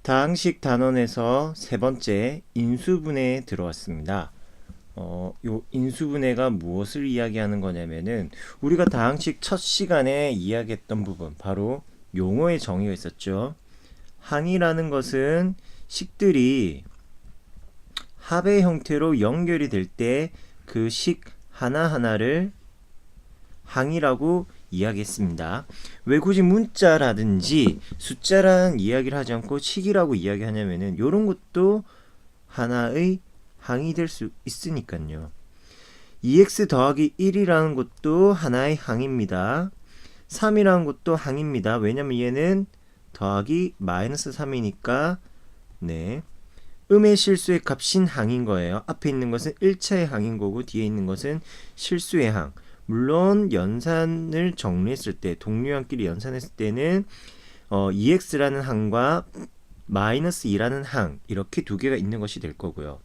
다항식 단원에서 세 번째 인수분해에 들어왔습니다. 요 인수분해가 무엇을 이야기하는 거냐면은 우리가 다항식 첫 시간에 이야기했던 부분, 바로 용어의 정의가 있었죠. 항이라는 것은 식들이 합의 형태로 연결이 될 때 그 식 하나하나를 항이라고 이야기했습니다. 왜 굳이 문자라든지 숫자라는 이야기를 하지 않고 식이라고 이야기하냐면은 이런 것도 하나의 항이 될 수 있으니까요. 2x 더하기 1이라는 것도 하나의 항입니다. 3이라는 것도 항입니다. 왜냐면 얘는 더하기 마이너스 3이니까 네, 음의 실수의 값인 항인 거예요. 앞에 있는 것은 1차의 항인 거고 뒤에 있는 것은 실수의 항. 물론 연산을 정리했을 때, 동류항끼리 연산했을 때는 2x라는 항과 마이너스 2라는 항, 이렇게 두 개가 있는 것이 될 거고요.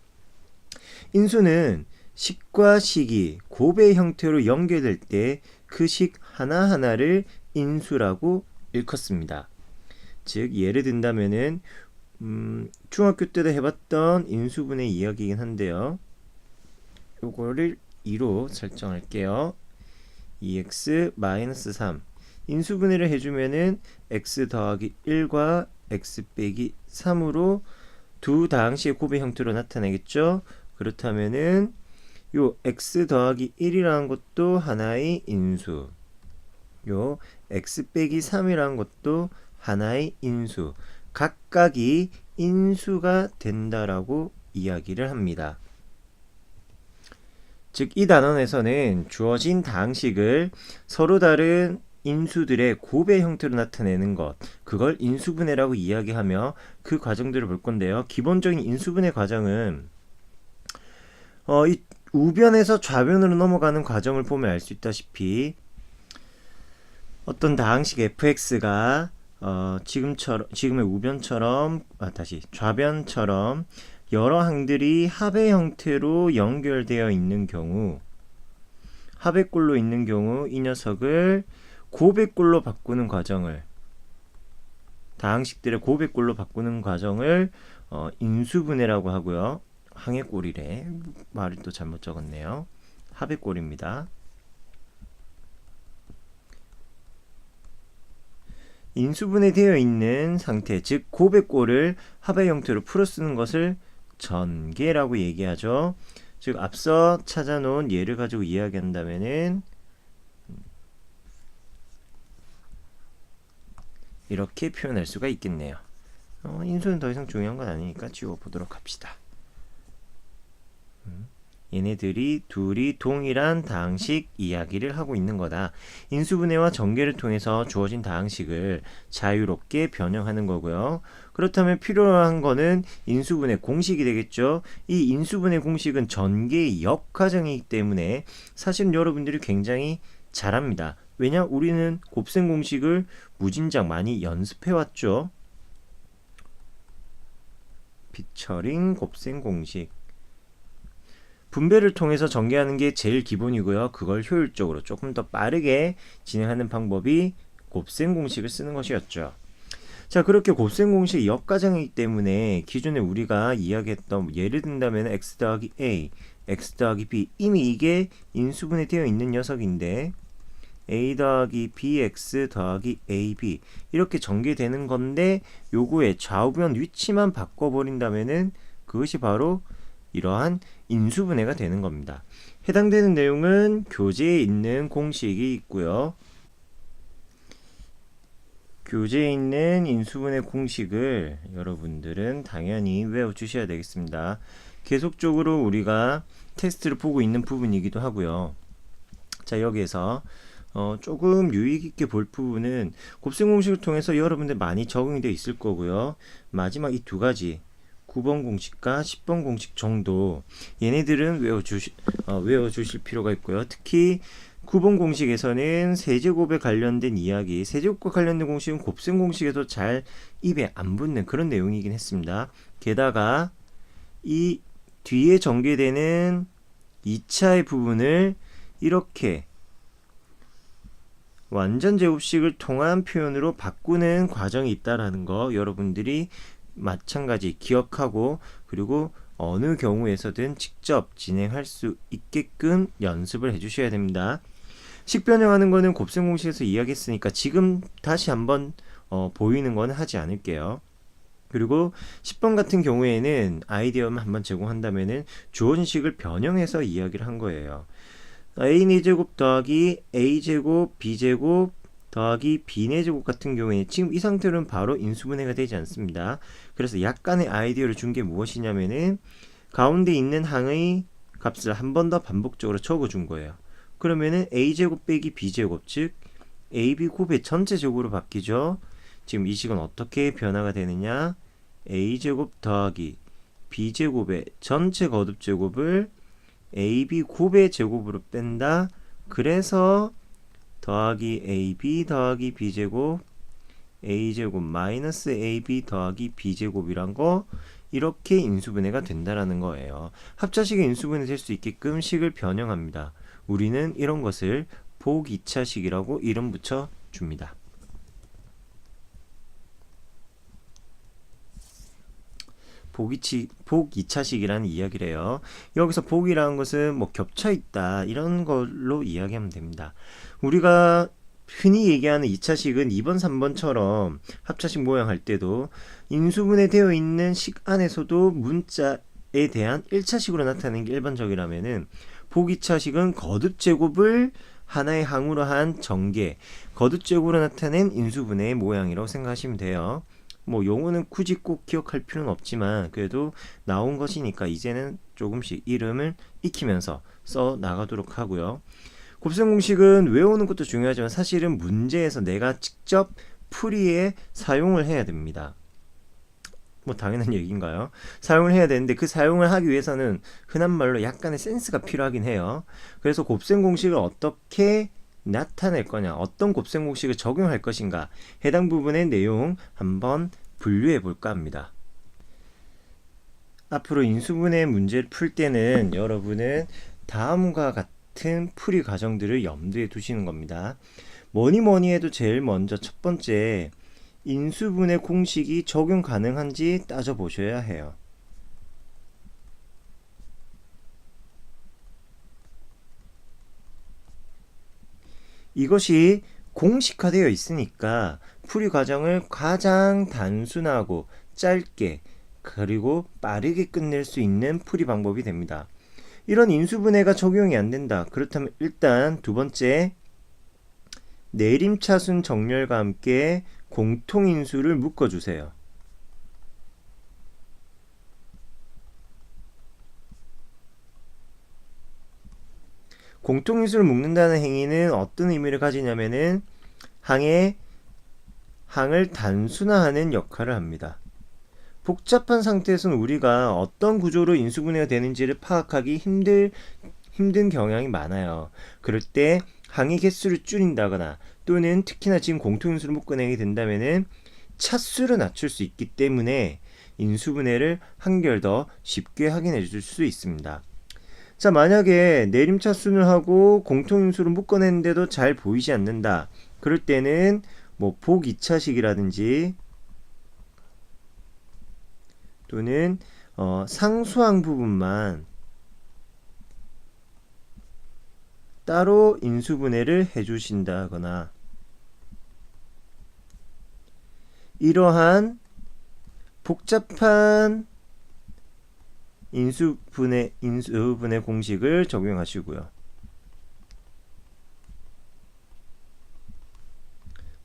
인수는 식과 식이 곱의 형태로 연결될 때 그 식 하나하나를 인수라고 일컫습니다. 즉 예를 든다면은 중학교 때도 해봤던 인수분해 이야기이긴 한데요. 요거를 2로 설정할게요. 2x-3 인수분해를 해주면은 x 더하기 1과 x 빼기 3으로 두 다항식의 곱의 형태로 나타나겠죠. 그렇다면은 요 x 더하기 1이라는 것도 하나의 인수, 요 x 빼기 3이라는 것도 하나의 인수, 각각이 인수가 된다라고 이야기를 합니다. 즉 이 단원에서는 주어진 다항식을 서로 다른 인수들의 곱의 형태로 나타내는 것, 그걸 인수분해라고 이야기하며 그 과정들을 볼 건데요. 기본적인 인수분해 과정은 이 우변에서 좌변으로 넘어가는 과정을 보면 알 수 있다시피 어떤 다항식 fx가 지금의 우변처럼 좌변처럼 여러 항들이 합의 형태로 연결되어 있는 경우, 합의꼴로 있는 경우 이 녀석을 곱의꼴로 바꾸는 과정을, 다항식들의 곱의꼴로 바꾸는 과정을 인수분해라고 하고요. 항의꼴이래. 말을 또 잘못 적었네요. 합의꼴입니다. 인수분해되어 있는 상태, 즉 곱의꼴을 합의 형태로 풀어 쓰는 것을 전개라고 얘기하죠. 즉 앞서 찾아놓은 예를 가지고 이야기한다면은 이렇게 표현할 수가 있겠네요. 인수는 더 이상 중요한 건 아니니까 지워보도록 합시다. 얘네들이 둘이 동일한 다항식 이야기를 하고 있는 거다. 인수분해와 전개를 통해서 주어진 다항식을 자유롭게 변형하는 거고요. 그렇다면 필요한 거는 인수분해 공식이 되겠죠. 이 인수분해 공식은 전개의 역과정이기 때문에 사실은 여러분들이 굉장히 잘합니다. 왜냐? 우리는 곱셈 공식을 무진장 많이 연습해왔죠. 피처링 곱셈 공식. 분배를 통해서 전개하는 게 제일 기본이고요. 그걸 효율적으로 조금 더 빠르게 진행하는 방법이 곱셈 공식을 쓰는 것이었죠. 자, 그렇게 곱셈 공식이 역과정이기 때문에 기존에 우리가 이야기했던, 예를 든다면 x 더하기 a, x 더하기 b, 이미 이게 인수분해 되어 있는 녀석인데 a 더하기 bx 더하기 ab 이렇게 전개되는 건데, 요거의 좌우변 위치만 바꿔버린다면은 그것이 바로 이러한 인수분해가 되는 겁니다. 해당되는 내용은 교재에 있는 공식이 있고요. 교재에 있는 인수분해 공식을 여러분들은 당연히 외워주셔야 되겠습니다. 계속적으로 우리가 테스트를 보고 있는 부분이기도 하고요. 자, 여기에서 조금 유익있게 볼 부분은 곱셈 공식을 통해서 여러분들 많이 적응이 되어 있을 거고요. 마지막 이 두 가지 9번 공식과 10번 공식 정도, 얘네들은 외워주실 필요가 있고요. 특히 9번 공식에서는 세제곱에 관련된 이야기, 세제곱과 관련된 공식은 곱셈 공식에도 잘 입에 안 붙는 그런 내용이긴 했습니다. 게다가 이 뒤에 전개되는 2차의 부분을 이렇게 완전 제곱식을 통한 표현으로 바꾸는 과정이 있다라는 거 여러분들이 마찬가지 기억하고 그리고 어느 경우에서든 직접 진행할 수 있게끔 연습을 해주셔야 됩니다. 식 변형하는 거는 곱셈 공식에서 이야기했으니까 지금 다시 한번 보이는 건 하지 않을게요. 그리고 10번 같은 경우에는 아이디어만 한번 제공한다면은 주어진 식을 변형해서 이야기를 한 거예요. a4제곱 더하기 a제곱 b제곱 더하기 b제곱 같은 경우에 지금 이 상태로는 바로 인수분해가 되지 않습니다. 그래서 약간의 아이디어를 준 게 무엇이냐면은 가운데 있는 항의 값을 한 번 더 반복적으로 적어준 거예요. 그러면은 a제곱 빼기 b제곱, 즉 ab 곱의 전체 제곱으로 바뀌죠. 지금 이 식은 어떻게 변화가 되느냐? a제곱 더하기 b제곱의 전체 거듭 제곱을 ab 곱의 제곱으로 뺀다. 그래서 더하기 ab 더하기 b제곱 a제곱 마이너스 ab 더하기 b제곱이란 거, 이렇게 인수분해가 된다라는 거예요. 합차식의 인수분해 될 수 있게끔 식을 변형합니다. 우리는 이런 것을 복 2차식이라고 이름 붙여 줍니다. 복 2차식이라는 이야기를 해요. 여기서 복이라는 것은 뭐 겹쳐있다 이런 걸로 이야기하면 됩니다. 우리가 흔히 얘기하는 2차식은 2번, 3번처럼 합차식 모양 할 때도 인수분해 되어 있는 식 안에서도 문자에 대한 1차식으로 나타내는 게 일반적이라면은 복 2차식은 거듭 제곱을 하나의 항으로 한 전개, 거듭 제곱으로 나타낸 인수분해의 모양이라고 생각하시면 돼요. 뭐 용어는 굳이 꼭 기억할 필요는 없지만 그래도 나온 것이니까 이제는 조금씩 이름을 익히면서 써 나가도록 하고요. 곱셈 공식은 외우는 것도 중요하지만 사실은 문제에서 내가 직접 풀이에 사용을 해야 됩니다. 뭐 당연한 얘기인가요? 사용을 해야 되는데 그 사용을 하기 위해서는 흔한 말로 약간의 센스가 필요하긴 해요. 그래서 곱셈 공식을 어떻게 나타낼 거냐, 어떤 곱셈 공식을 적용할 것인가, 해당 부분의 내용 한번 분류해 볼까 합니다. 앞으로 인수분해 문제를 풀 때는 여러분은 다음과 같은 풀이 과정들을 염두에 두시는 겁니다. 뭐니 해도 제일 먼저 첫 번째, 인수분해 공식이 적용 가능한지 따져보셔야 해요. 이것이 공식화되어 있으니까 풀이 과정을 가장 단순하고 짧게 그리고 빠르게 끝낼 수 있는 풀이 방법이 됩니다. 이런 인수분해가 적용이 안 된다. 그렇다면 일단 두 번째, 내림차순 정렬과 함께 공통인수를 묶어주세요. 공통인수를 묶는다는 행위는 어떤 의미를 가지냐면은 항을 단순화하는 역할을 합니다. 복잡한 상태에서는 우리가 어떤 구조로 인수분해가 되는지를 파악하기 힘든 경향이 많아요. 그럴 때 항의 개수를 줄인다거나 또는 특히나 지금 공통인수를 묶어내게 된다면은 차수를 낮출 수 있기 때문에 인수분해를 한결 더 쉽게 확인해 줄 수 있습니다. 자, 만약에 내림차순을 하고 공통인수를 묶어내는데도 잘 보이지 않는다. 그럴 때는 뭐 복 2차식이라든지 또는 상수항 부분만 따로 인수분해를 해주신다거나 이러한 복잡한 인수분해 공식을 적용하시고요.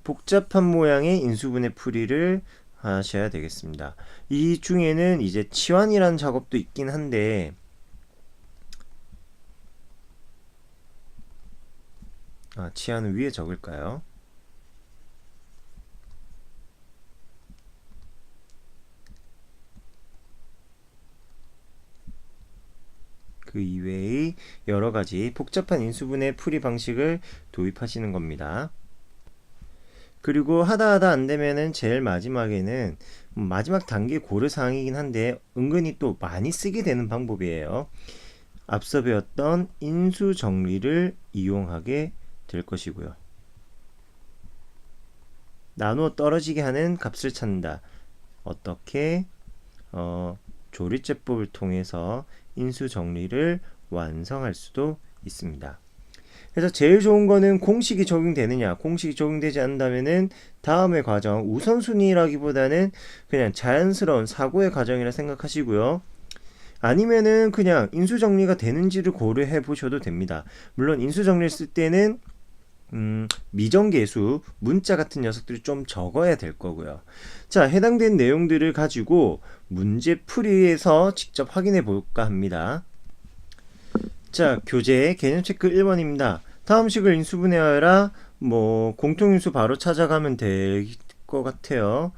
복잡한 모양의 인수분해 풀이를 하셔야 되겠습니다. 이 중에는 이제 치환이라는 작업도 있긴 한데 치환은 위에 적을까요? 그 이외의 여러 가지 복잡한 인수분해 풀이 방식을 도입하시는 겁니다. 그리고 하다 안 되면은 제일 마지막에는 마지막 단계 고려 사항이긴 한데 은근히 또 많이 쓰게 되는 방법이에요. 앞서 배웠던 인수 정리를 이용하게 될 것이고요. 나누어 떨어지게 하는 값을 찾는다. 어떻게 조리제법을 통해서 인수 정리를 완성할 수도 있습니다. 그래서 제일 좋은 거는 공식이 적용되느냐, 공식이 적용되지 않는다면은 다음의 과정, 우선순위라기보다는 그냥 자연스러운 사고의 과정이라 생각하시고요. 아니면은 그냥 인수정리가 되는지를 고려해 보셔도 됩니다. 물론 인수정리를 쓸 때는 미정계수, 문자 같은 녀석들이 좀 적어야 될 거고요. 자, 해당된 내용들을 가지고 문제풀이에서 직접 확인해 볼까 합니다. 자, 교재 개념 체크 1번입니다. 다음 식을 인수분해하여라. 공통인수 바로 찾아가면 될 것 같아요.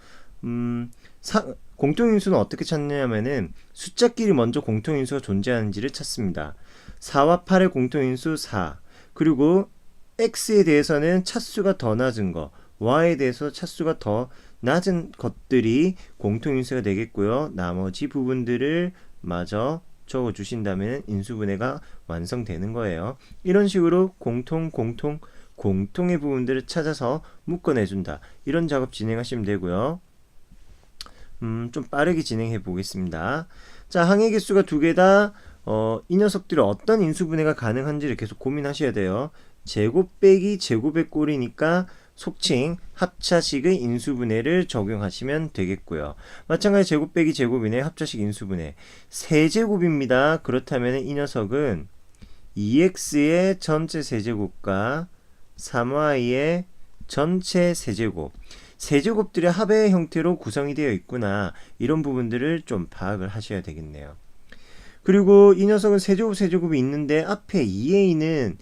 공통인수는 어떻게 찾느냐면은 숫자끼리 먼저 공통인수가 존재하는지를 찾습니다. 4와 8의 공통인수 4. 그리고 x에 대해서는 차수가 더 낮은 거, y에 대해서 차수가 더 낮은 것들이 공통인수가 되겠고요. 나머지 부분들을 마저 적어 주신다면 인수분해가 완성되는 거예요. 이런 식으로 공통의 부분들을 찾아서 묶어내준다. 이런 작업 진행하시면 되고요. 좀 빠르게 진행해 보겠습니다. 자, 항의 개수가 두 개다. 이 녀석들이 어떤 인수분해가 가능한지를 계속 고민하셔야 돼요. 제곱 빼기 제곱의 꼴이니까 속칭 합차식의 인수분해를 적용하시면 되겠고요. 마찬가지 제곱 빼기 제곱이네. 합차식 인수분해. 세제곱입니다. 그렇다면 이 녀석은 2x의 전체 세제곱과 3y의 전체 세제곱, 세제곱들의 합의 형태로 구성이 되어 있구나. 이런 부분들을 좀 파악을 하셔야 되겠네요. 그리고 이 녀석은 세제곱이 있는데 앞에 2a는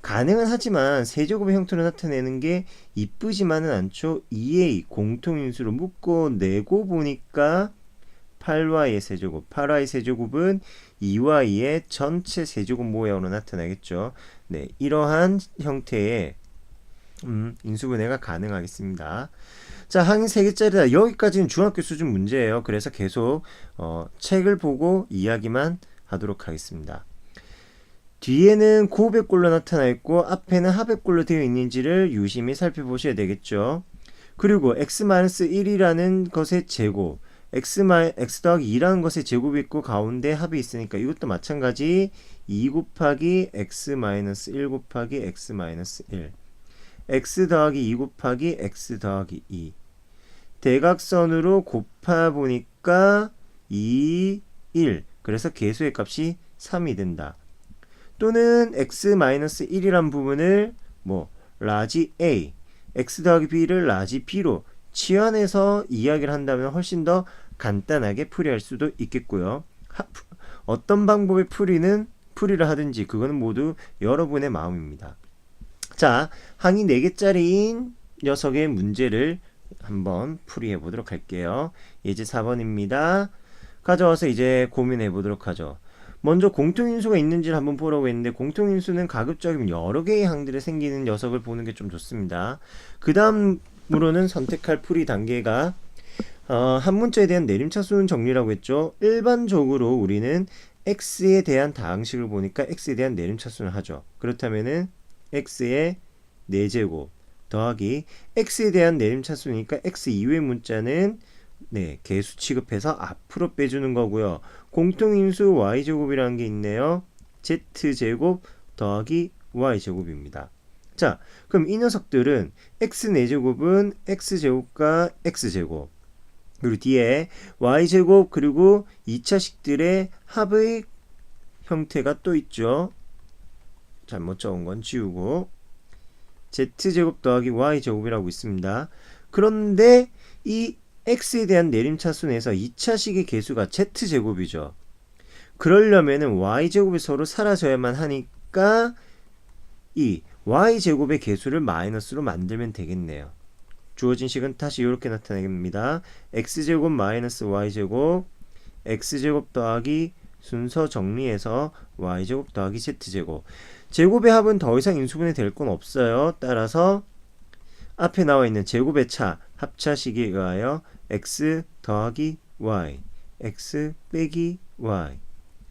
가능은 하지만 세제곱의 형태로 나타내는 게 이쁘지만은 않죠. 2a 공통인수로 묶어내고 보니까 8y의 세제곱, 8y 세제곱은 2y의 전체 세제곱 모양으로 나타나겠죠. 네, 이러한 형태의 인수분해가 가능하겠습니다. 자, 항이 3개짜리다. 여기까지는 중학교 수준 문제예요. 그래서 계속 책을 보고 이야기만 하도록 하겠습니다. 뒤에는 곱의꼴로 나타나 있고 앞에는 합의꼴로 되어 있는지를 유심히 살펴보셔야 되겠죠. 그리고 x-1이라는 것의 제곱, x 더하기 2라는 것의 제곱이 있고 가운데 합이 있으니까 이것도 마찬가지 2 곱하기 x-1 곱하기 x-1, x 더하기 2 곱하기 x 더하기 2. 대각선으로 곱해보니까 2, 1. 그래서 계수의 값이 3이 된다. 또는 x-1이란 부분을 라지 a, x 더하기 b를 라지 b로 치환해서 이야기를 한다면 훨씬 더 간단하게 풀이할 수도 있겠고요. 어떤 방법의 풀이를 하든지 그거는 모두 여러분의 마음입니다. 자, 항이 4개짜리인 녀석의 문제를 한번 풀이해 보도록 할게요. 예제 4번입니다. 가져와서 이제 고민해 보도록 하죠. 먼저 공통인수가 있는지를 한번 보라고 했는데 공통인수는 가급적이면 여러 개의 항들이 생기는 녀석을 보는 게 좀 좋습니다. 그 다음으로는 선택할 풀이 단계가 한 문자에 대한 내림차순 정리라고 했죠. 일반적으로 우리는 x에 대한 다항식을 보니까 x에 대한 내림차순을 하죠. 그렇다면은 x의 4제곱 더하기 x에 대한 내림차순이니까 x 이외의 문자는 개수 취급해서 앞으로 빼주는 거고요. 공통인수 y제곱이라는 게 있네요. z제곱 더하기 y제곱입니다. 자, 그럼 이 녀석들은 x 4제곱은 x제곱과 x제곱, 그리고 뒤에 y제곱, 그리고 2차식들의 합의 형태가 또 있죠. 잘못 적은 건 지우고 z제곱 더하기 y제곱이라고 있습니다. 그런데 이 x에 대한 내림차순에서 2차식의 개수가 z제곱이죠. 그러려면은 y제곱이 서로 사라져야만 하니까 이 y제곱의 개수를 마이너스로 만들면 되겠네요. 주어진 식은 다시 이렇게 나타납니다. x제곱 마이너스 y제곱, x제곱 더하기 순서 정리해서 y제곱 더하기 z제곱. 제곱의 합은 더 이상 인수분해 될 건 없어요. 따라서 앞에 나와 있는 제곱의 차, 합차식에 의하여 x 더하기 y, x 빼기 y,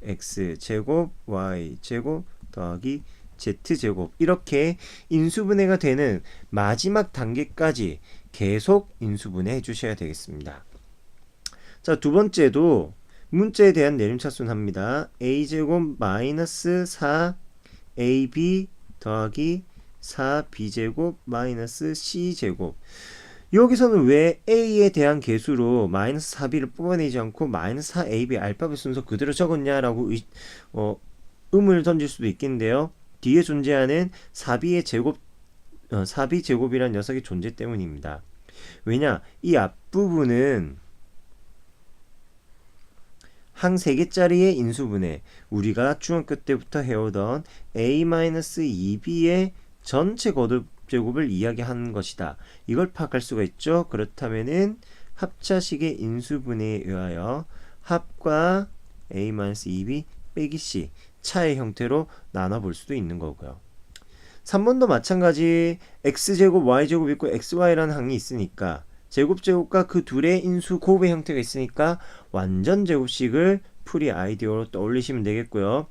x제곱, y제곱 더하기 z제곱, 이렇게 인수분해가 되는 마지막 단계까지 계속 인수분해 해주셔야 되겠습니다. 자, 두 번째도 문자에 대한 내림차순 합니다. a제곱 마이너스 4ab 더하기 4b제곱 마이너스 c제곱. 여기서는 왜 a에 대한 개수로 마이너스 4b를 뽑아내지 않고 마이너스 4ab 알파벳 순서 그대로 적었냐라고 의문을 던질 수도 있겠는데요. 뒤에 존재하는 4b의 제곱 4b 제곱이란 녀석의 존재 때문입니다. 왜냐? 이 앞부분은 항 3개짜리의 인수분해, 우리가 중학교 때부터 해오던 a-2b의 전체 거듭 제곱을 이야기하는 것이다. 이걸 파악할 수가 있죠. 그렇다면은 합차식의 인수분해에 의하여 합과 a-2b 빼기 c 차의 형태로 나눠볼 수도 있는 거고요. 3번도 마찬가지 x제곱 y제곱 있고 xy라는 항이 있으니까 제곱제곱과 그 둘의 인수 곱의 형태가 있으니까 완전 제곱식을 풀이 아이디어로 떠올리시면 되겠고요.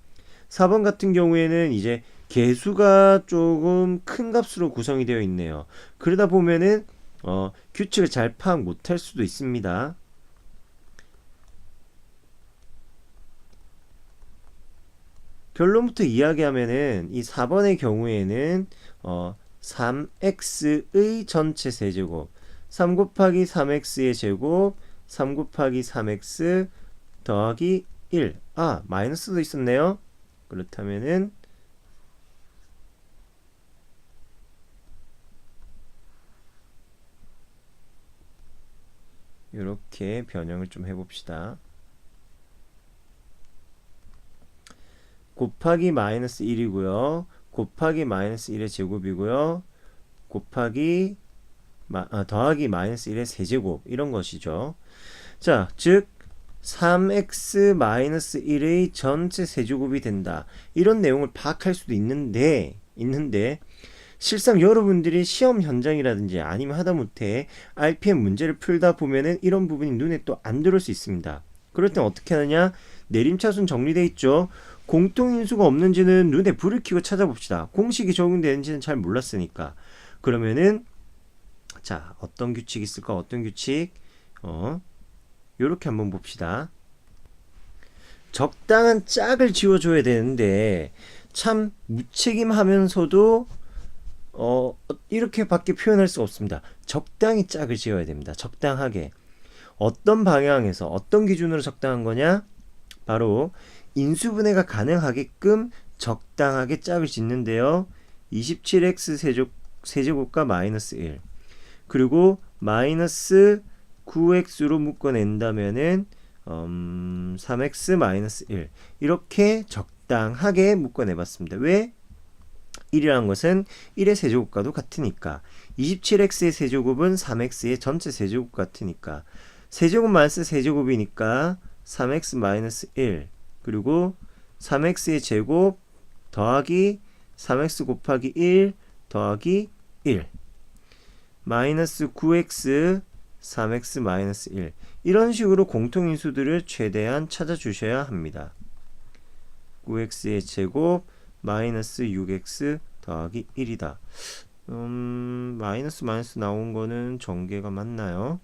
4번 같은 경우에는 이제 개수가 조금 큰 값으로 구성이 되어 있네요. 그러다 보면은 규칙을 잘 파악 못할 수도 있습니다. 결론부터 이야기하면은 이 4번의 경우에는 3x의 전체 세제곱 3 곱하기 3x의 제곱 3 곱하기 3x 더하기 1. 마이너스도 있었네요. 그렇다면은 이렇게 변형을 좀 해봅시다. 곱하기 마이너스 1이고요. 곱하기 마이너스 1의 제곱이고요. 곱하기 더하기 마이너스 1의 세제곱 이런 것이죠. 자, 즉 3x 마이너스 1의 전체 세제곱이 된다. 이런 내용을 파악할 수도 있는데 실상 여러분들이 시험 현장이라든지 아니면 하다못해 RPM 문제를 풀다 보면은 이런 부분이 눈에 또 안 들어올 수 있습니다. 그럴 땐 어떻게 하느냐? 내림차순 정리되어 있죠. 공통인수가 없는지는 눈에 불을 켜고 찾아봅시다. 공식이 적용되는지는 잘 몰랐으니까. 그러면은 자, 어떤 규칙이 있을까? 어떤 규칙? 요렇게 한번 봅시다. 적당한 짝을 지워줘야 되는데 참 무책임하면서도 이렇게밖에 표현할 수 없습니다. 적당히 짝을 지어야 됩니다. 적당하게. 어떤 방향에서 어떤 기준으로 적당한 거냐? 바로 인수분해가 가능하게끔 적당하게 짝을 짓는데요. 27x 세제곱과 마이너스 1 그리고 마이너스 9x로 묶어낸다면은 3x 마이너스 1 이렇게 적당하게 묶어내봤습니다. 왜? 1이라는 것은 1의 세제곱과도 같으니까 27x의 세제곱은 3x의 전체 세제곱 같으니까 세제곱 마이너스 세제곱이니까 3x 마이너스 1 그리고 3x의 제곱 더하기 3x 곱하기 1 더하기 1 마이너스 9x 3x 마이너스 1 이런 식으로 공통인수들을 최대한 찾아주셔야 합니다. 9x의 제곱 마이너스 6x 더하기 1이다. 마이너스 나온 거는 전개가 맞나요?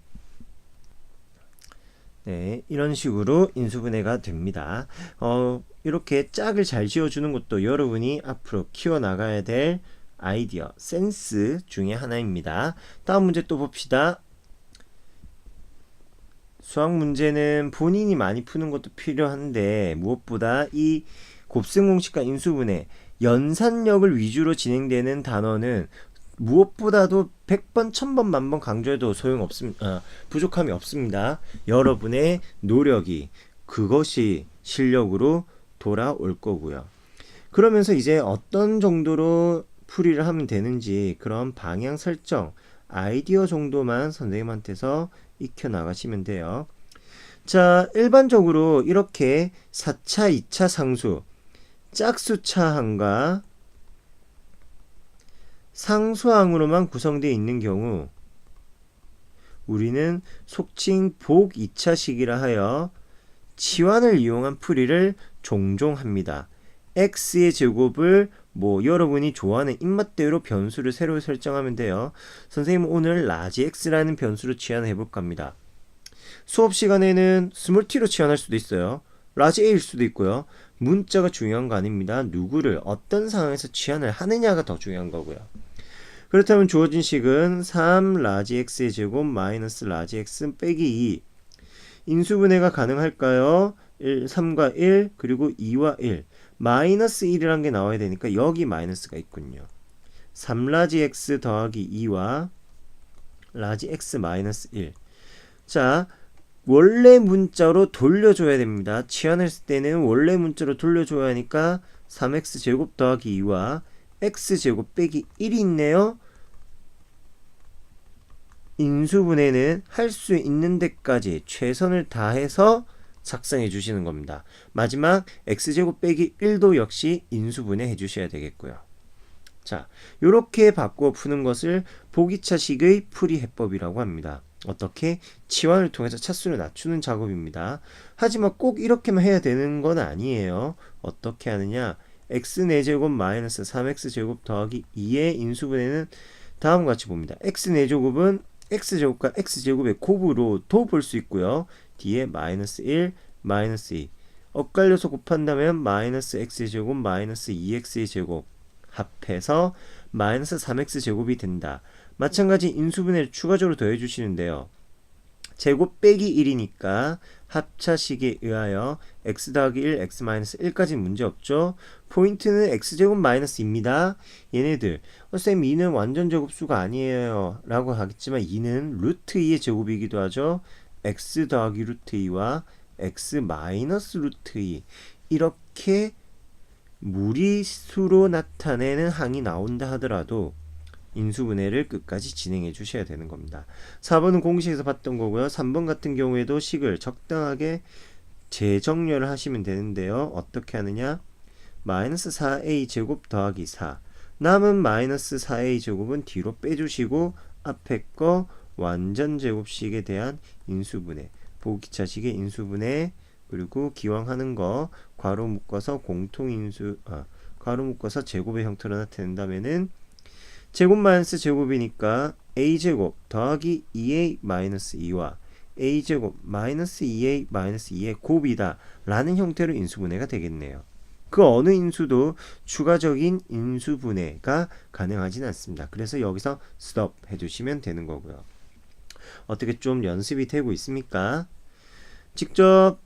네, 이런 식으로 인수분해가 됩니다. 이렇게 짝을 잘 지어주는 것도 여러분이 앞으로 키워나가야 될 아이디어, 센스 중에 하나입니다. 다음 문제 또 봅시다. 수학 문제는 본인이 많이 푸는 것도 필요한데 무엇보다 이 곱셈 공식과 인수분해, 연산력을 위주로 진행되는 단어는 무엇보다도 100번, 1000번, 만번 강조해도 부족함이 없습니다. 여러분의 노력이 그것이 실력으로 돌아올 거고요. 그러면서 이제 어떤 정도로 풀이를 하면 되는지 그런 방향 설정, 아이디어 정도만 선생님한테서 익혀 나가시면 돼요. 자, 일반적으로 이렇게 4차, 2차 상수, 짝수차항과 상수항으로만 구성되어 있는 경우 우리는 속칭 복 2차식이라 하여 치환을 이용한 풀이를 종종 합니다. x의 제곱을 여러분이 좋아하는 입맛대로 변수를 새로 설정하면 돼요. 선생님은 오늘 라지 x라는 변수로 치환해 볼까 합니다. 수업 시간에는 스몰 t로 치환할 수도 있어요. 라지 a일 수도 있고요. 문자가 중요한 거 아닙니다. 누구를 어떤 상황에서 치환을 하느냐가 더 중요한 거고요. 그렇다면 주어진 식은 3 라지 x의 제곱 마이너스 라지 x 빼기 2 인수분해가 가능할까요? 3과 1 그리고 2와 1 마이너스 1이란 게 나와야 되니까 여기 마이너스가 있군요. 3 라지 x 더하기 2와 라지 x 마이너스 1. 자, 원래 문자로 돌려줘야 됩니다. 치환했을 때는 원래 문자로 돌려줘야 하니까 3x제곱 더하기 2와 x제곱 빼기 1이 있네요. 인수분해는 할 수 있는 데까지 최선을 다해서 작성해 주시는 겁니다. 마지막 x제곱 빼기 1도 역시 인수분해 해 주셔야 되겠고요. 자, 이렇게 바꿔 푸는 것을 보기차식의 풀이 해법이라고 합니다. 어떻게? 치환을 통해서 차수를 낮추는 작업입니다. 하지만 꼭 이렇게만 해야 되는 건 아니에요. 어떻게 하느냐? x4제곱 마이너스 3x제곱 더하기 2의 인수분해는 다음과 같이 봅니다. x4제곱은 x제곱과 x제곱의 곱으로도 볼 수 있고요. 뒤에 마이너스 1, 마이너스 2 엇갈려서 곱한다면 마이너스 x제곱 마이너스 2x의 제곱 합해서 마이너스 3x제곱이 된다. 마찬가지 인수분해를 추가적으로 더해 주시는데요. 제곱 빼기 1이니까 합차식에 의하여 x 더하기 1, x 마이너스 1까지 문제 없죠. 포인트는 x제곱 마이너스입니다. 얘네들 쌤 2는 완전 제곱수가 아니에요 라고 하겠지만 2는 루트 2의 제곱이기도 하죠. x 더하기 루트 2와 x 마이너스 루트 2 이렇게 무리수로 나타내는 항이 나온다 하더라도 인수분해를 끝까지 진행해 주셔야 되는 겁니다. 4번은 공식에서 봤던 거고요. 3번 같은 경우에도 식을 적당하게 재정렬을 하시면 되는데요. 어떻게 하느냐? 마이너스 4a 제곱 더하기 4 남은 마이너스 4a 제곱은 뒤로 빼주시고 앞에 거 완전 제곱식에 대한 인수분해 보기차식의 인수분해 그리고 기왕 하는 거 괄호 묶어서 공통인수 괄호 묶어서 제곱의 형태로 나타낸다면은 제곱 마이너스 제곱이니까 a제곱 더하기 2a 마이너스 2와 a제곱 마이너스 2a 마이너스 2의 곱이다 라는 형태로 인수분해가 되겠네요. 그 어느 인수도 추가적인 인수분해가 가능하진 않습니다. 그래서 여기서 스톱 해주시면 되는 거고요. 어떻게 좀 연습이 되고 있습니까? 직접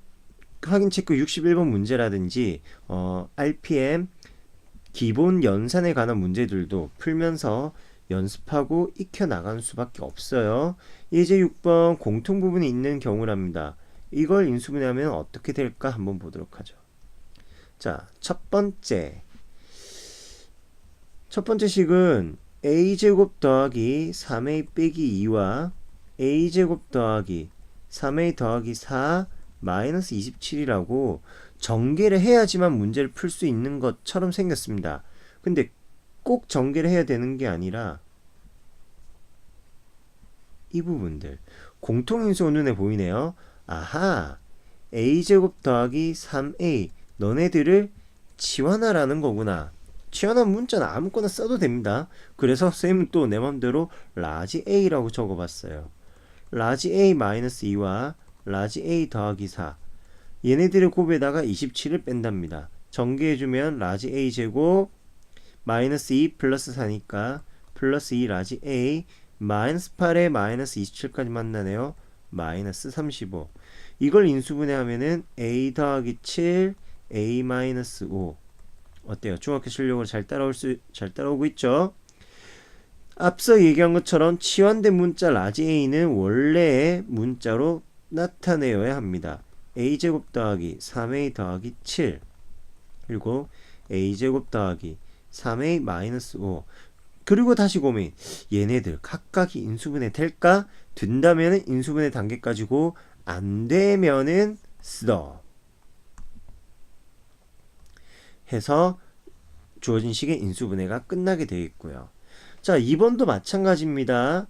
확인 체크 61번 문제라든지 RPM 기본 연산에 관한 문제들도 풀면서 연습하고 익혀나가는 수밖에 없어요. 예제 6번 공통 부분이 있는 경우랍니다. 이걸 인수분해하면 어떻게 될까 한번 보도록 하죠. 자, 첫 번째 식은 a제곱 더하기 3a 빼기 2와 a제곱 더하기 3a 더하기 4 마이너스 27이라고 전개를 해야지만 문제를 풀 수 있는 것처럼 생겼습니다. 근데 꼭 전개를 해야 되는 게 아니라 이 부분들 공통인수 눈에 보이네요. 아하, a제곱 더하기 3a 너네들을 치환하라는 거구나. 치환한 문자는 아무거나 써도 됩니다. 그래서 쌤은 또 내 맘대로 라지 a라고 적어봤어요. 라지 a 마이너스 2와 라지 a 더하기 4 얘네들의 곱에다가 27을 뺀답니다. 전개해주면 라지 a 제곱 마이너스 2 플러스 4니까 플러스 2 라지 a 마이너스 8에 마이너스 27까지 만나네요. 마이너스 35 이걸 인수분해하면은 a 더하기 7 a 마이너스 5 어때요? 중학교 실력으로 잘 따라오고 있죠? 앞서 얘기한 것처럼 치환된 문자 라지 a는 원래의 문자로 나타내어야 합니다. a제곱 더하기 3a 더하기 7 그리고 a제곱 더하기 3a 마이너스 5 그리고 다시 고민 얘네들 각각이 인수분해 될까? 된다면 인수분해 단계까지고 안 되면은 스톱 해서 주어진 식의 인수분해가 끝나게 되어 있고요. 자, 2번도 마찬가지입니다.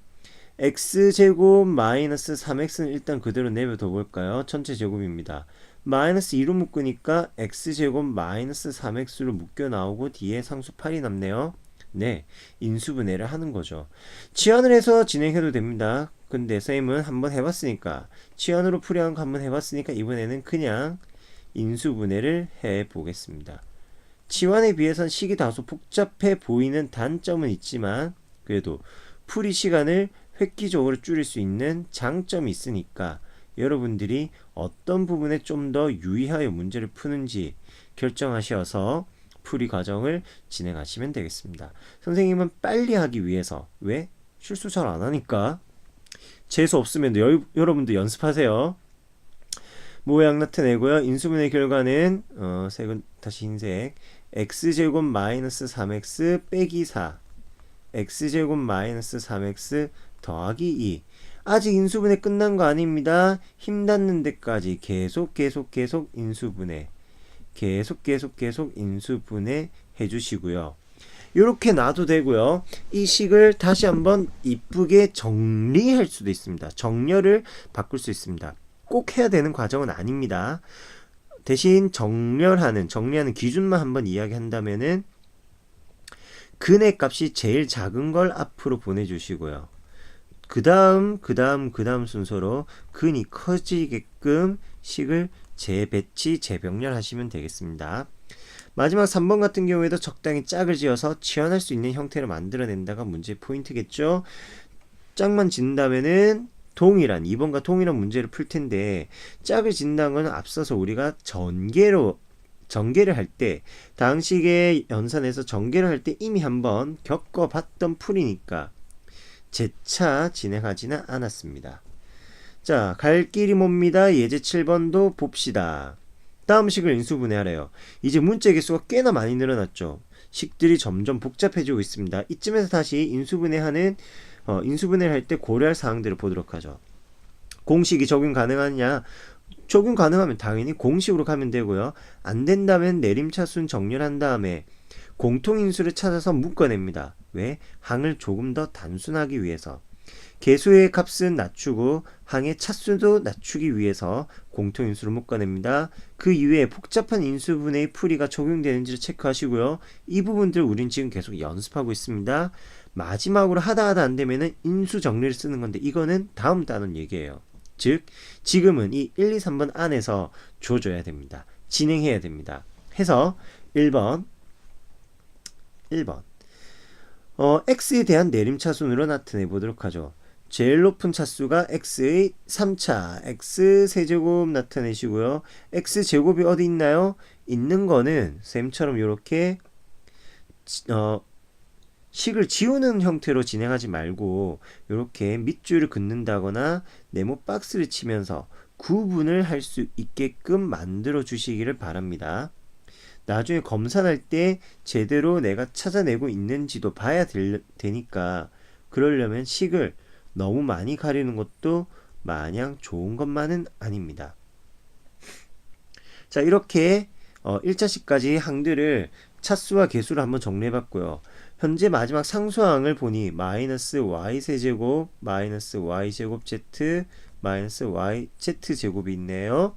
x제곱 마이너스 3x는 일단 그대로 내버려 볼까요? 전체 제곱입니다. 마이너스 2로 묶으니까 x제곱 마이너스 3x로 묶여 나오고 뒤에 상수 8이 남네요. 네, 인수분해를 하는 거죠. 치환을 해서 진행해도 됩니다. 근데 선생님은 한번 해봤으니까 치환으로 풀이한 거 한번 해봤으니까 이번에는 그냥 인수분해를 해보겠습니다. 치환에 비해선 식이 다소 복잡해 보이는 단점은 있지만 그래도 풀이 시간을 획기적으로 줄일 수 있는 장점이 있으니까 여러분들이 어떤 부분에 좀 더 유의하여 문제를 푸는지 결정하셔서 풀이 과정을 진행하시면 되겠습니다. 선생님은 빨리 하기 위해서 왜? 실수 잘 안 하니까 재수 없으면 여러분도 연습하세요. 모양 나타내고요. 인수분해 결과는 색은 다시 흰색 x제곱 마이너스 3x 빼기 4 x제곱 마이너스 3x 더하기 2 아직 인수분해 끝난 거 아닙니다. 힘 닿는 데까지 계속 인수분해 계속 인수분해 해주시고요. 이렇게 놔도 되고요. 이 식을 다시 한번 이쁘게 정리할 수도 있습니다. 정렬을 바꿀 수 있습니다. 꼭 해야 되는 과정은 아닙니다. 대신 정리하는 기준만 한번 이야기한다면은 근의 값이 제일 작은 걸 앞으로 보내주시고요. 그 다음 순서로 근이 커지게끔 식을 재배치, 재병렬하시면 되겠습니다. 마지막 3번 같은 경우에도 적당히 짝을 지어서 치환할 수 있는 형태를 만들어낸다가 문제의 포인트겠죠. 짝만 짓는다면은 동일한 2번과 동일한 문제를 풀 텐데 짝을 짓는다는 건 앞서서 우리가 전개를 할 때 당식의 연산에서 전개를 할 때 이미 한번 겪어봤던 풀이니까 재차 진행하지는 않았습니다. 자, 갈 길이 멉니다. 예제 7번도 봅시다. 다음 식을 인수분해하래요. 이제 문자 개수가 꽤나 많이 늘어났죠. 식들이 점점 복잡해지고 있습니다. 이쯤에서 다시 인수분해를 할 때 고려할 사항들을 보도록 하죠. 공식이 적용 가능하냐? 적용 가능하면 당연히 공식으로 가면 되고요. 안 된다면 내림차순 정렬한 다음에 공통인수를 찾아서 묶어냅니다. 왜? 항을 조금 더 단순하기 위해서. 개수의 값은 낮추고 항의 차수도 낮추기 위해서 공통인수를 묶어냅니다. 그 이외에 복잡한 인수분해의 풀이가 적용되는지를 체크하시고요. 이 부분들 우린 지금 계속 연습하고 있습니다. 마지막으로 하다 안 되면은 인수 정리를 쓰는 건데 이거는 다음 단원 얘기예요. 즉 지금은 이 1, 2, 3번 안에서 줘줘야 됩니다. 진행해야 됩니다. 해서 1번 x에 대한 내림차순으로 나타내 보도록 하죠. 제일 높은 차수가 x의 3차 x세제곱 나타내시고요. x제곱이 어디 있나요? 있는 거는 쌤처럼 이렇게 식을 지우는 형태로 진행하지 말고 이렇게 밑줄을 긋는다거나 네모 박스를 치면서 구분을 할 수 있게끔 만들어 주시기를 바랍니다. 나중에 검산할 때 제대로 내가 찾아내고 있는지도 봐야 되니까 그러려면 식을 너무 많이 가리는 것도 마냥 좋은 것만은 아닙니다. 자, 이렇게 1차식까지 항들을 차수와 개수를 한번 정리해봤고요. 현재 마지막 상수항을 보니 마이너스 y세제곱 마이너스 y제곱 z 마이너스 yz제곱이 있네요.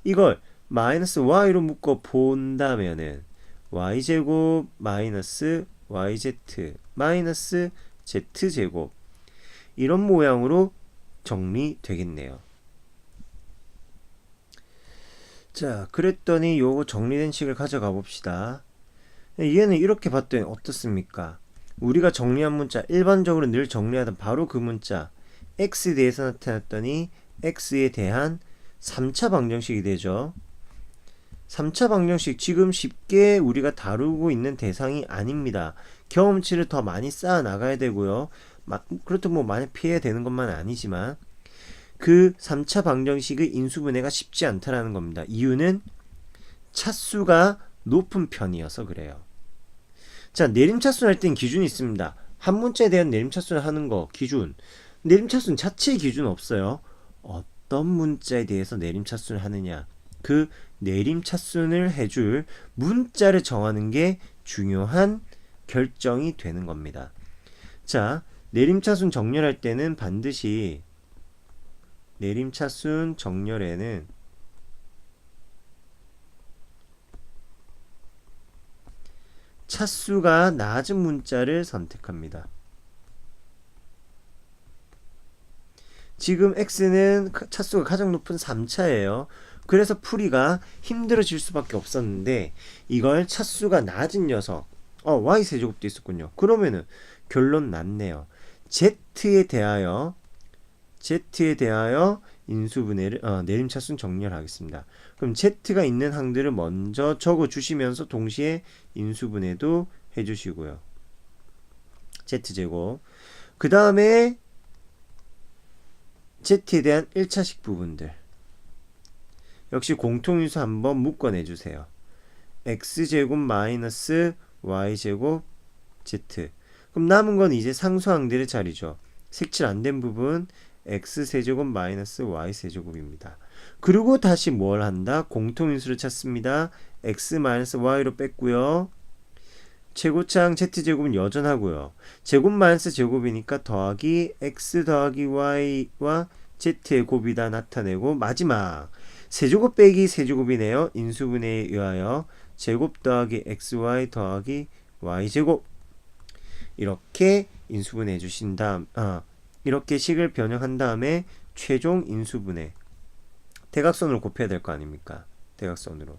이걸 마이너스 y로 묶어 본다면은 y제곱 마이너스 yz 마이너스 z제곱 이런 모양으로 정리되겠네요. 자, 그랬더니 요거 정리된 식을 가져가 봅시다. 얘는 이렇게 봤더니 어떻습니까? 우리가 정리한 문자, 일반적으로 늘 정리하던 바로 그 문자 x에 대해서 나타났더니 x에 대한 3차 방정식이 되죠. 3차 방정식 지금 쉽게 우리가 다루고 있는 대상이 아닙니다. 경험치를 더 많이 쌓아 나가야 되고요. 그렇다고 뭐 많이 피해야 되는 것만 아니지만 그 3차 방정식의 인수분해가 쉽지 않다라는 겁니다. 이유는 차수가 높은 편이어서 그래요. 자, 내림차순 할 땐 기준이 있습니다. 한 문자에 대한 내림차순을 하는 거 기준. 내림차순 자체의 기준 없어요. 어떤 문자에 대해서 내림차순을 하느냐. 그 내림차순을 해줄 문자를 정하는 게 중요한 결정이 되는 겁니다. 자, 내림차순 정렬할 때는 반드시 내림차순 정렬에는 차수가 낮은 문자를 선택합니다. 지금 x는 차수가 가장 높은 3차예요. 그래서 풀이가 힘들어질 수밖에 없었는데 이걸 차수가 낮은 녀석 y세제곱도 있었군요. 그러면은 결론 났네요. z에 대하여 인수분해를 내림차순 정리를 하겠습니다. 그럼 z가 있는 항들을 먼저 적어 주시면서 동시에 인수분해도 해 주시고요. z제곱. 그 다음에 z에 대한 1차식 부분들 역시 공통인수 한번 묶어내 주세요. x제곱 마이너스 y제곱 z. 그럼 남은 건 이제 상수항들의 자리죠. 색칠 안 된 부분 x세제곱 마이너스 y세제곱입니다. 그리고 다시 뭘 한다? 공통인수를 찾습니다. x 마이너스 y로 뺐고요. 최고차항 z제곱은 여전하고요. 제곱 마이너스 제곱이니까 더하기 x 더하기 y와 z의 곱이다 나타내고 마지막 세제곱 빼기 세제곱이네요. 인수분해에 의하여 제곱 더하기 xy 더하기 y제곱 이렇게 인수분해 주신 다음 이렇게 식을 변형한 다음에 최종 인수분해 대각선으로 곱해야 될 거 아닙니까? 대각선으로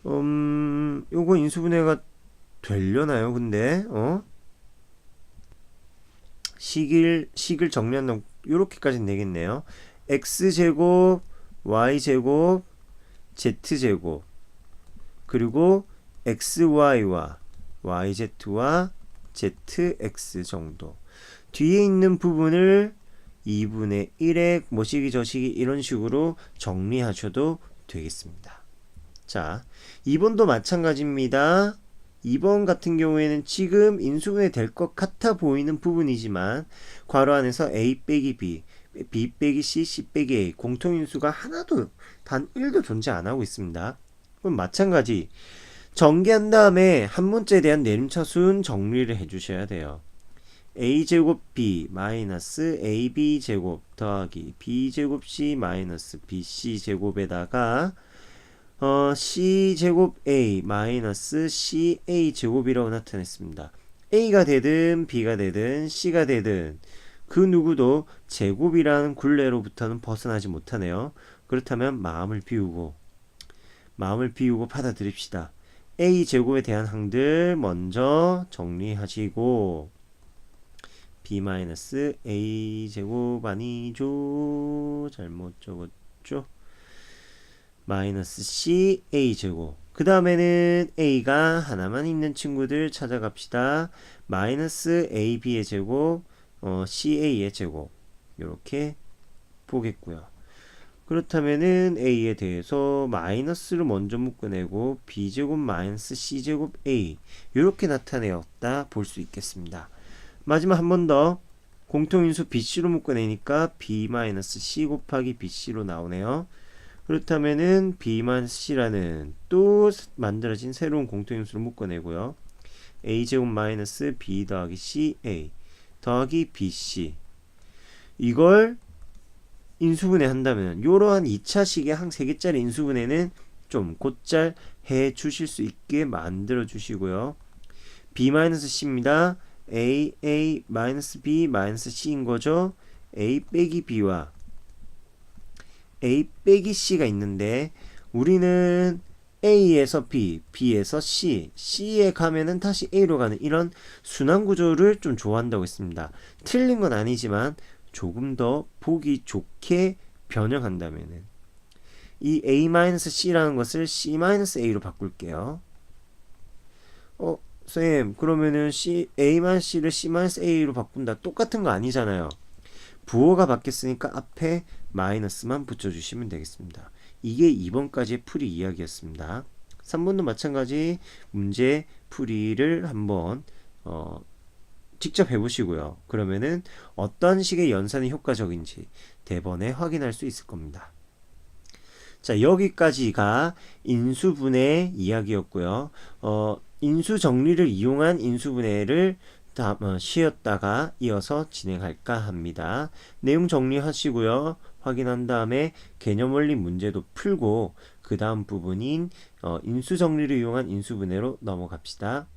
요거 인수분해가 되려나요? 근데 식을 정리한다면 요렇게까지는 되겠네요. x제곱 y제곱 z제곱 그리고 xy와 yz와 zx 정도 뒤에 있는 부분을 2분의 1에 뭐시기 저시기 이런 식으로 정리하셔도 되겠습니다. 자, 2번도 마찬가지입니다. 2번 같은 경우에는 지금 인수분해 될 것 같아 보이는 부분이지만 괄호 안에서 a 빼기 b, b 빼기 c, c 빼기 a 공통인수가 하나도 단 1도 존재 안 하고 있습니다. 그럼 마찬가지 전개한 다음에 한 문자에 대한 내림차순 정리를 해주셔야 돼요. a제곱 b 마이너스 ab제곱 더하기 b제곱 c 마이너스 bc제곱에다가 c제곱 a 마이너스 ca제곱이라고 나타냈습니다. a가 되든 b가 되든 c가 되든 그 누구도 제곱이라는 굴레로부터는 벗어나지 못하네요. 그렇다면 마음을 비우고 받아들입시다. a제곱에 대한 항들 먼저 정리하시고 b-a제곱 아니죠. 잘못 적었죠. 마이너스 c a제곱 그 다음에는 a가 하나만 있는 친구들 찾아갑시다. 마이너스 ab의 제곱 ca의 제곱 이렇게 보겠고요. 그렇다면은 a에 대해서 마이너스를 먼저 묶어내고 b제곱 마이너스 c제곱 a 이렇게 나타내었다 볼 수 있겠습니다. 마지막 한 번 더 공통인수 bc로 묶어내니까 b-c 곱하기 bc로 나오네요. 그렇다면은 b-c라는 또 만들어진 새로운 공통인수를 묶어내고요. a제곱 마이너스 b 더하기 ca 더하기 bc 이걸 인수분해 한다면 이러한 2차식의 항 3개짜리 인수분해는 좀 곧잘 해 주실 수 있게 만들어 주시고요. b-c입니다. a b-c인 거죠. a 빼기 b와 a 빼기 c가 있는데 우리는 a에서 b, b에서 c, c에 가면은 다시 a로 가는 이런 순환 구조를 좀 좋아한다고 했습니다. 틀린 건 아니지만 조금 더 보기 좋게 변형한다면은 이 a-c라는 것을 c-a로 바꿀게요. 쌤, 그러면은 a-c를 c-a로 바꾼다. 똑같은 거 아니잖아요. 부호가 바뀌었으니까 앞에 마이너스만 붙여주시면 되겠습니다. 이게 2번까지의 풀이 이야기였습니다. 3번도 마찬가지 문제 풀이를 한번 직접 해보시고요. 그러면은 어떤 식의 연산이 효과적인지 대번에 확인할 수 있을 겁니다. 자, 여기까지가 인수분해 이야기였고요. 인수 정리를 이용한 인수분해를 쉬었다가 이어서 진행할까 합니다. 내용 정리하시고요. 확인한 다음에 개념 원리 문제도 풀고 그 다음 부분인 인수 정리를 이용한 인수분해로 넘어갑시다.